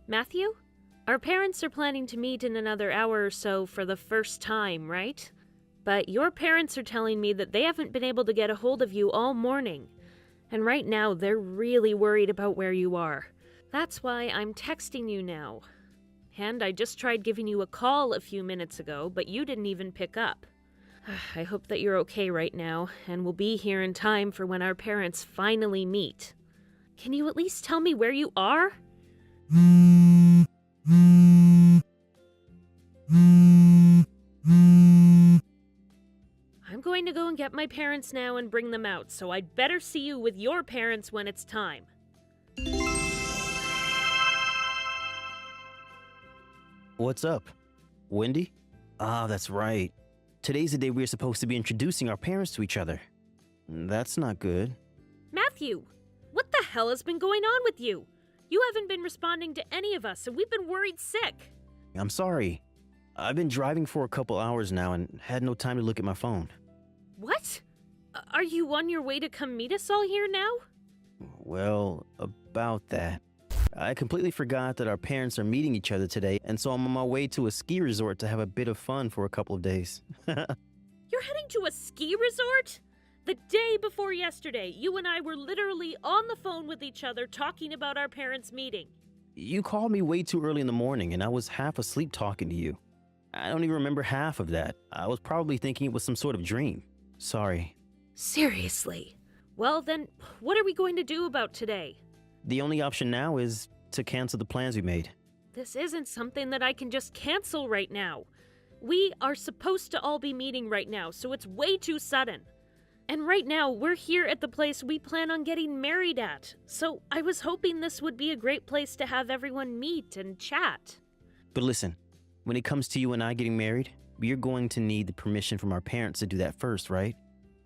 Matthew? Our parents are planning to meet in another hour or so for the first time, right? But your parents are telling me that they haven't been able to get a hold of you all morning. And right now, they're really worried about where you are. That's why I'm texting you now. And I just tried giving you a call a few minutes ago, but you didn't even pick up. I hope that you're okay right now, and will be here in time for when our parents finally meet. Can you at least tell me where you are? I'm going to go and get my parents now and bring them out, so I'd better see you with your parents when it's time. What's up? Wendy? Ah, that's right. Today's the day we're supposed to be introducing our parents to each other. That's not good. Matthew, what the hell has been going on with you? You haven't been responding to any of us, and we've been worried sick. I'm sorry. I've been driving for a couple hours now and had no time to look at my phone. What? Are you on your way to come meet us all here now? Well, about that. I completely forgot that our parents are meeting each other today, and so I'm on my way to a ski resort to have a bit of fun for a couple of days. You're heading to a ski resort? The day before yesterday, you and I were literally on the phone with each other talking about our parents' meeting. You called me way too early in the morning, and I was half asleep talking to you. I don't even remember half of that. I was probably thinking it was some sort of dream. Sorry. Seriously? Well then, what are we going to do about today? The only option now is to cancel the plans we made. This isn't something that I can just cancel right now. We are supposed to all be meeting right now, so it's way too sudden. And right now, we're here at the place we plan on getting married at, so I was hoping this would be a great place to have everyone meet and chat. But listen, when it comes to you and I getting married, we're going to need the permission from our parents to do that first, right?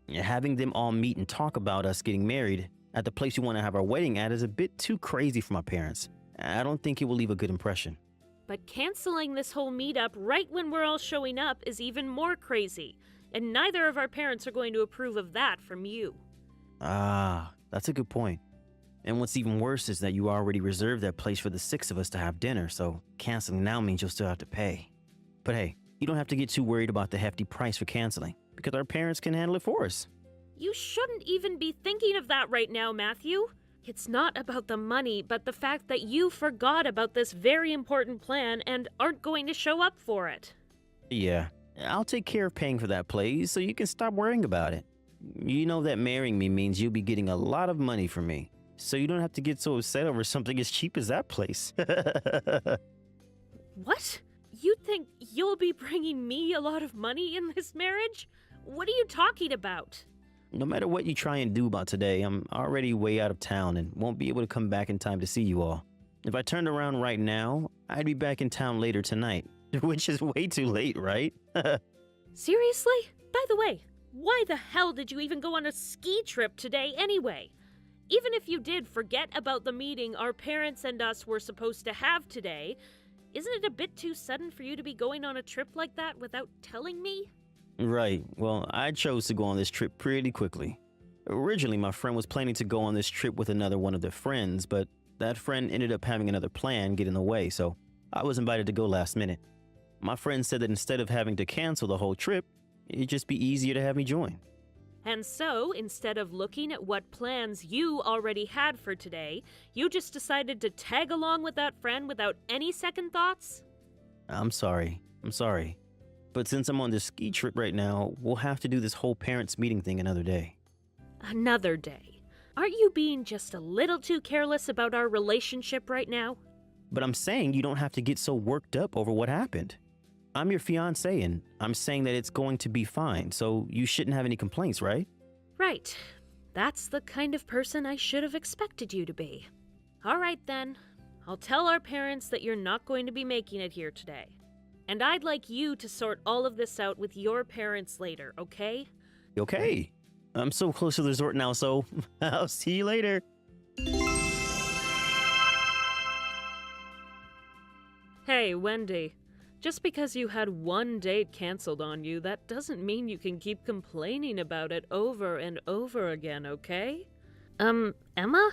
Having them all meet and talk about us getting married at the place we want to have our wedding at is a bit too crazy for my parents. I don't think it will leave a good impression. But canceling this whole meetup right when we're all showing up is even more crazy, and neither of our parents are going to approve of that from you. Ah, that's a good point. And what's even worse is that you already reserved that place for the 6 of us to have dinner, so canceling now means you'll still have to pay. But hey, you don't have to get too worried about the hefty price for canceling, because our parents can handle it for us. You shouldn't even be thinking of that right now, Matthew. It's not about the money, but the fact that you forgot about this very important plan and aren't going to show up for it. Yeah, I'll take care of paying for that place so you can stop worrying about it. You know that marrying me means you'll be getting a lot of money from me, so you don't have to get so upset over something as cheap as that place. What? You think you'll be bringing me a lot of money in this marriage? What are you talking about? No matter what you try and do about today, I'm already way out of town and won't be able to come back in time to see you all. If I turned around right now, I'd be back in town later tonight, which is way too late, right? Seriously? By the way, why the hell did you even go on a ski trip today anyway? Even if you did forget about the meeting our parents and us were supposed to have today, isn't it a bit too sudden for you to be going on a trip like that without telling me? Right, well, I chose to go on this trip pretty quickly. Originally, my friend was planning to go on this trip with another one of their friends, but that friend ended up having another plan get in the way, so I was invited to go last minute. My friend said that instead of having to cancel the whole trip, it'd just be easier to have me join. And so, instead of looking at what plans you already had for today, you just decided to tag along with that friend without any second thoughts? I'm sorry. But since I'm on this ski trip right now, we'll have to do this whole parents meeting thing another day. Another day? Aren't you being just a little too careless about our relationship right now? But I'm saying you don't have to get so worked up over what happened. I'm your fiance, and I'm saying that it's going to be fine, so you shouldn't have any complaints, right? Right. That's the kind of person I should have expected you to be. All right then. I'll tell our parents that you're not going to be making it here today. And I'd like you to sort all of this out with your parents later, okay? Okay. I'm so close to the resort now, so I'll see you later. Hey, Wendy. Just because you had one date canceled on you, that doesn't mean you can keep complaining about it over and over again, okay? Emma?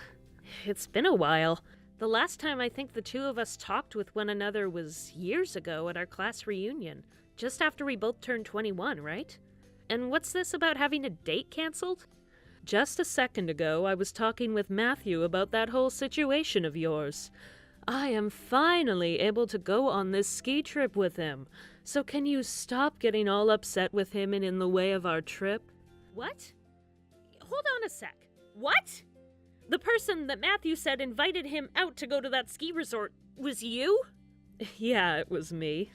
It's been a while. The last time I think the two of us talked with one another was years ago at our class reunion, just after we both turned 21, right? And what's this about having a date canceled? Just a second ago, I was talking with Matthew about that whole situation of yours. I am finally able to go on this ski trip with him, so can you stop getting all upset with him and in the way of our trip? What? Hold on a sec. What? The person that Matthew said invited him out to go to that ski resort was you? Yeah, it was me.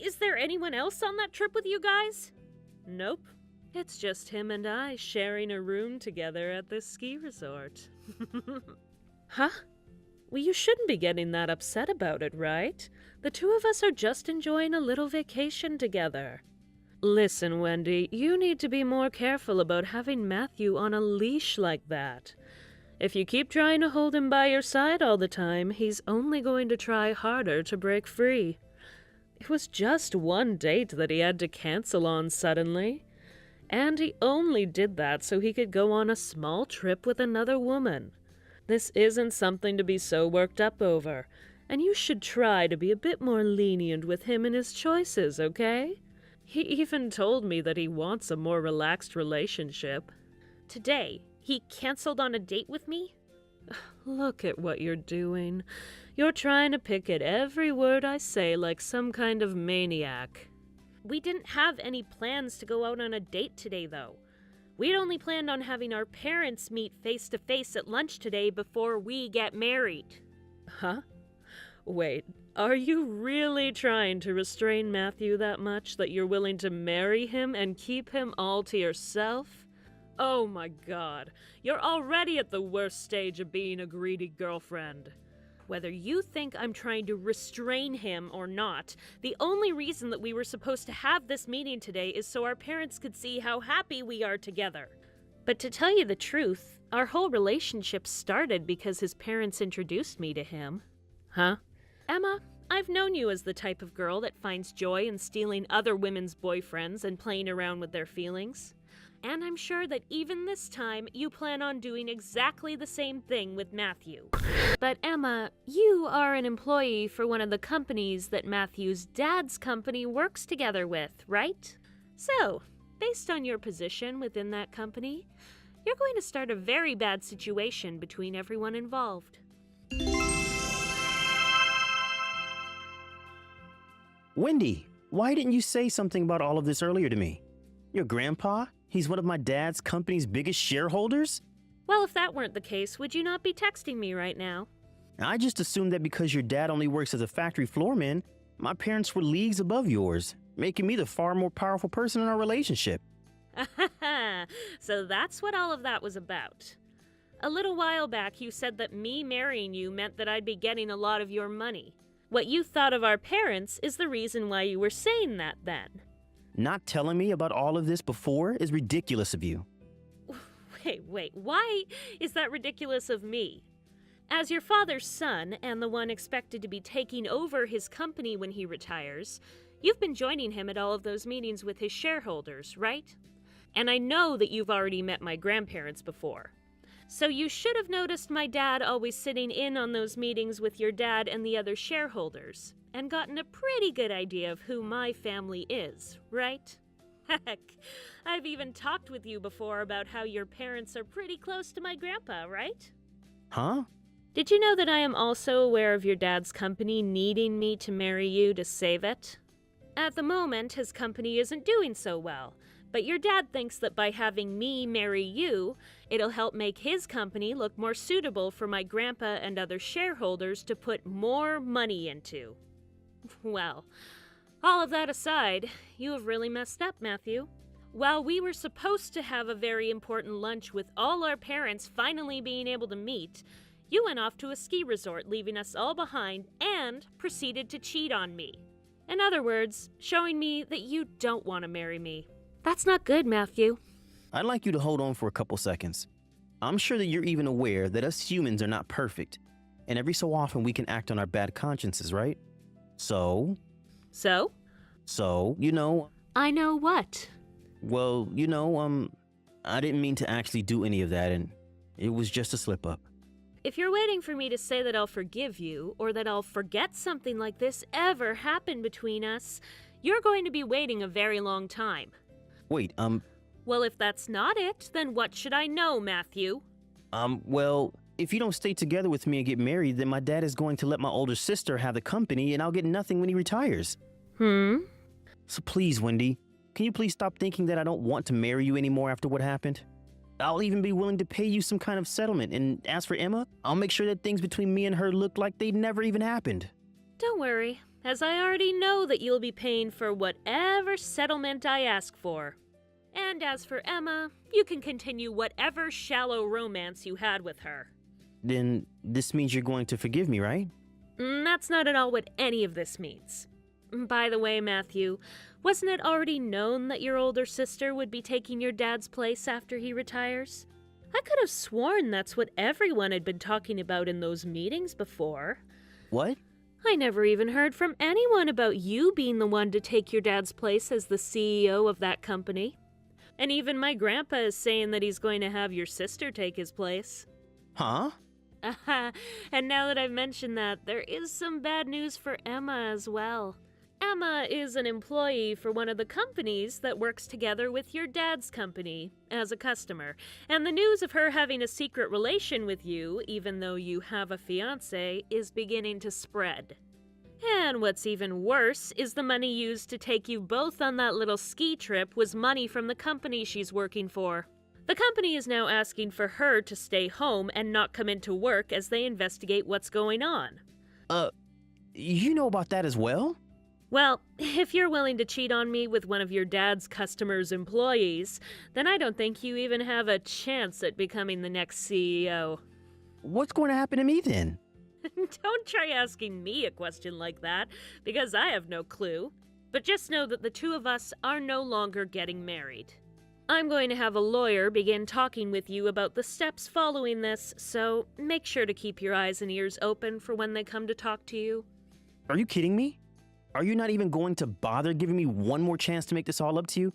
Is there anyone else on that trip with you guys? Nope. It's just him and I sharing a room together at this ski resort. Huh? Well, you shouldn't be getting that upset about it, right? The two of us are just enjoying a little vacation together. Listen, Wendy, you need to be more careful about having Matthew on a leash like that. If you keep trying to hold him by your side all the time, he's only going to try harder to break free. It was just one date that he had to cancel on suddenly. And he only did that so he could go on a small trip with another woman. This isn't something to be so worked up over, and you should try to be a bit more lenient with him and his choices, okay? He even told me that he wants a more relaxed relationship. Today, he canceled on a date with me? Look at what you're doing. You're trying to pick at every word I say like some kind of maniac. We didn't have any plans to go out on a date today, though. We'd only planned on having our parents meet face-to-face at lunch today before we get married. Huh? Wait, are you really trying to restrain Matthew that much that you're willing to marry him and keep him all to yourself? Oh my God, you're already at the worst stage of being a greedy girlfriend. Whether you think I'm trying to restrain him or not, the only reason that we were supposed to have this meeting today is so our parents could see how happy we are together. But to tell you the truth, our whole relationship started because his parents introduced me to him. Huh? Emma, I've known you as the type of girl that finds joy in stealing other women's boyfriends and playing around with their feelings. And I'm sure that even this time, you plan on doing exactly the same thing with Matthew. But Emma, you are an employee for one of the companies that Matthew's dad's company works together with, right? So, based on your position within that company, you're going to start a very bad situation between everyone involved. Wendy, why didn't you say something about all of this earlier to me? Your grandpa? He's one of my dad's company's biggest shareholders? Well, if that weren't the case, would you not be texting me right now? I just assumed that because your dad only works as a factory floorman, my parents were leagues above yours, making me the far more powerful person in our relationship. So that's what all of that was about. A little while back, you said that me marrying you meant that I'd be getting a lot of your money. What you thought of our parents is the reason why you were saying that then. Not telling me about all of this before is ridiculous of you. Wait, why is that ridiculous of me? As your father's son and the one expected to be taking over his company when he retires, you've been joining him at all of those meetings with his shareholders, right? And I know that you've already met my grandparents before. So you should have noticed my dad always sitting in on those meetings with your dad and the other shareholders, and gotten a pretty good idea of who my family is, right? Heck, I've even talked with you before about how your parents are pretty close to my grandpa, right? Huh? Did you know that I am also aware of your dad's company needing me to marry you to save it? At the moment, his company isn't doing so well, but your dad thinks that by having me marry you, it'll help make his company look more suitable for my grandpa and other shareholders to put more money into. Well, all of that aside, you have really messed up, Matthew. While we were supposed to have a very important lunch with all our parents finally being able to meet, you went off to a ski resort, leaving us all behind, and proceeded to cheat on me. In other words, showing me that you don't want to marry me. That's not good, Matthew. I'd like you to hold on for a couple seconds. I'm sure that you're even aware that us humans are not perfect, and every so often we can act on our bad consciences, right? So, you know... I know what? Well, I didn't mean to actually do any of that, and it was just a slip-up. If you're waiting for me to say that I'll forgive you, or that I'll forget something like this ever happened between us, you're going to be waiting a very long time. Wait, Well, if that's not it, then what should I know, Matthew? well, if you don't stay together with me and get married, then my dad is going to let my older sister have the company and I'll get nothing when he retires. So please, Wendy, can you please stop thinking that I don't want to marry you anymore after what happened? I'll even be willing to pay you some kind of settlement, and as for Emma, I'll make sure that things between me and her look like they never even happened. Don't worry, as I already know that you'll be paying for whatever settlement I ask for. And as for Emma, you can continue whatever shallow romance you had with her. Then this means you're going to forgive me, right? That's not at all what any of this means. By the way, Matthew, wasn't it already known that your older sister would be taking your dad's place after he retires? I could have sworn that's what everyone had been talking about in those meetings before. What? I never even heard from anyone about you being the one to take your dad's place as the CEO of that company. And even my grandpa is saying that he's going to have your sister take his place. Huh? And now that I've mentioned that, there is some bad news for Emma as well. Emma is an employee for one of the companies that works together with your dad's company as a customer, and the news of her having a secret relation with you, even though you have a fiance, is beginning to spread. And what's even worse is the money used to take you both on that little ski trip was money from the company she's working for. The company is now asking for her to stay home and not come into work as they investigate what's going on. You know about that as well? Well, if you're willing to cheat on me with one of your dad's customers' employees, then I don't think you even have a chance at becoming the next CEO. What's going to happen to me then? Don't try asking me a question like that, because I have no clue. But just know that the two of us are no longer getting married. I'm going to have a lawyer begin talking with you about the steps following this, so make sure to keep your eyes and ears open for when they come to talk to you. Are you kidding me? Are you not even going to bother giving me one more chance to make this all up to you?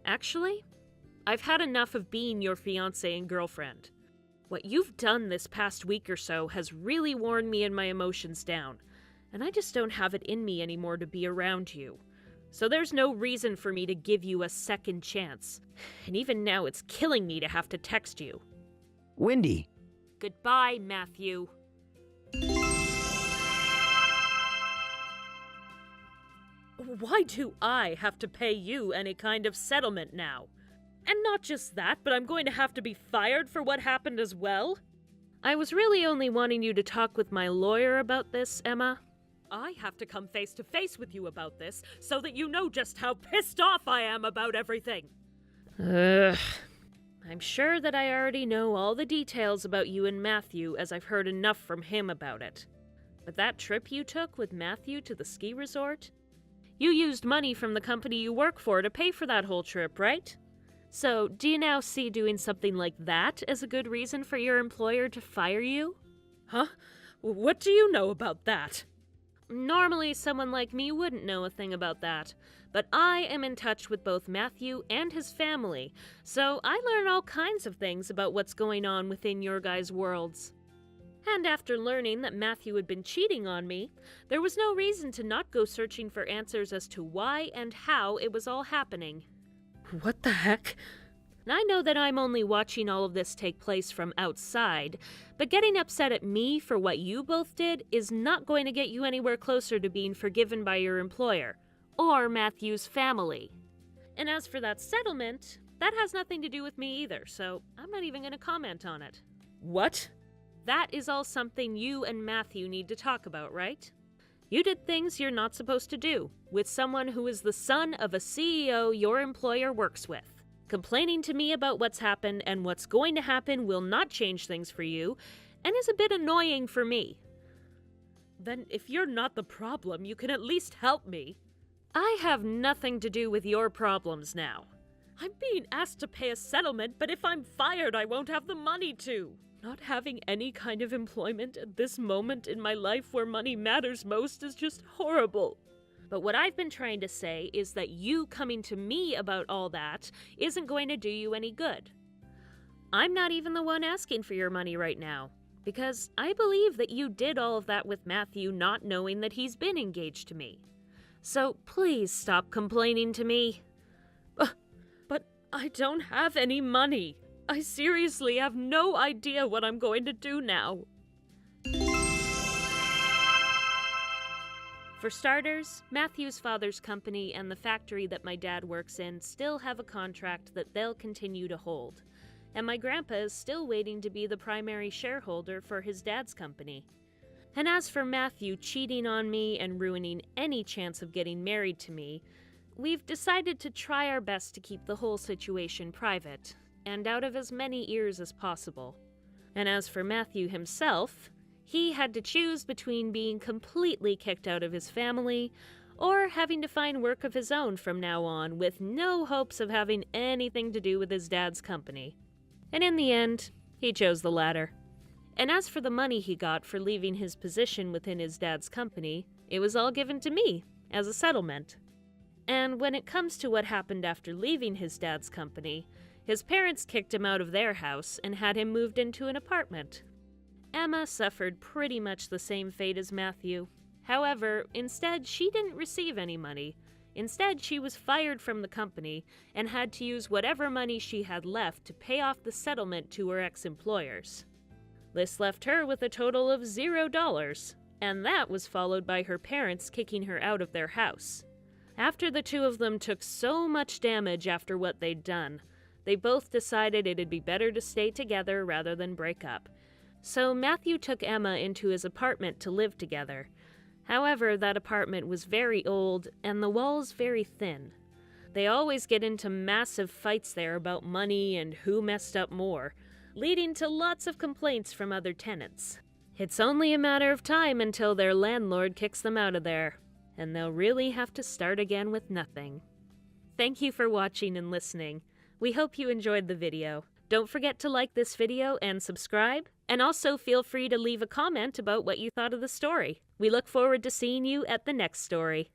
Actually, I've had enough of being your fiancé and girlfriend. What you've done this past week or so has really worn me and my emotions down, and I just don't have it in me anymore to be around you. So there's no reason for me to give you a second chance. And even now it's killing me to have to text you. Wendy! Goodbye, Matthew. Why do I have to pay you any kind of settlement now? And not just that, but I'm going to have to be fired for what happened as well? I was really only wanting you to talk with my lawyer about this, Emma. I have to come face to face with you about this so that you know just how pissed off I am about everything. I'm sure that I already know all the details about you and Matthew as I've heard enough from him about it. But that trip you took with Matthew to the ski resort? You used money from the company you work for to pay for that whole trip, right? So, do you now see doing something like that as a good reason for your employer to fire you? Huh? What do you know about that? Normally, someone like me wouldn't know a thing about that, but I am in touch with both Matthew and his family, so I learn all kinds of things about what's going on within your guys' worlds. And after learning that Matthew had been cheating on me, there was no reason to not go searching for answers as to why and how it was all happening. What the heck? I know that I'm only watching all of this take place from outside, but getting upset at me for what you both did is not going to get you anywhere closer to being forgiven by your employer, or Matthew's family. And as for that settlement, that has nothing to do with me either, so I'm not even going to comment on it. What? That is all something you and Matthew need to talk about, right? You did things you're not supposed to do with someone who is the son of a CEO your employer works with. Complaining to me about what's happened and what's going to happen will not change things for you, and is a bit annoying for me. Then if you're not the problem, you can at least help me. I have nothing to do with your problems now. I'm being asked to pay a settlement, but if I'm fired, I won't have the money to. Not having any kind of employment at this moment in my life where money matters most is just horrible. But what I've been trying to say is that you coming to me about all that isn't going to do you any good. I'm not even the one asking for your money right now. Because I believe that you did all of that with Matthew not knowing that he's been engaged to me. So please stop complaining to me. But I don't have any money. I seriously have no idea what I'm going to do now. For starters, Matthew's father's company and the factory that my dad works in still have a contract that they'll continue to hold, and my grandpa is still waiting to be the primary shareholder for his dad's company. And as for Matthew cheating on me and ruining any chance of getting married to me, we've decided to try our best to keep the whole situation private and out of as many ears as possible. And as for Matthew himself, he had to choose between being completely kicked out of his family or having to find work of his own from now on with no hopes of having anything to do with his dad's company. And in the end, he chose the latter. And as for the money he got for leaving his position within his dad's company, it was all given to me as a settlement. And when it comes to what happened after leaving his dad's company, his parents kicked him out of their house and had him moved into an apartment. Emma suffered pretty much the same fate as Matthew. However, instead, she didn't receive any money. Instead, she was fired from the company and had to use whatever money she had left to pay off the settlement to her ex-employers. This left her with a total of $0, and that was followed by her parents kicking her out of their house. After the two of them took so much damage after what they'd done, they both decided it'd be better to stay together rather than break up. So Matthew took Emma into his apartment to live together. However, that apartment was very old and the walls very thin. They always get into massive fights there about money and who messed up more, leading to lots of complaints from other tenants. It's only a matter of time until their landlord kicks them out of there, and they'll really have to start again with nothing. Thank you for watching and listening. We hope you enjoyed the video. Don't forget to like this video and subscribe, and also feel free to leave a comment about what you thought of the story. We look forward to seeing you at the next story.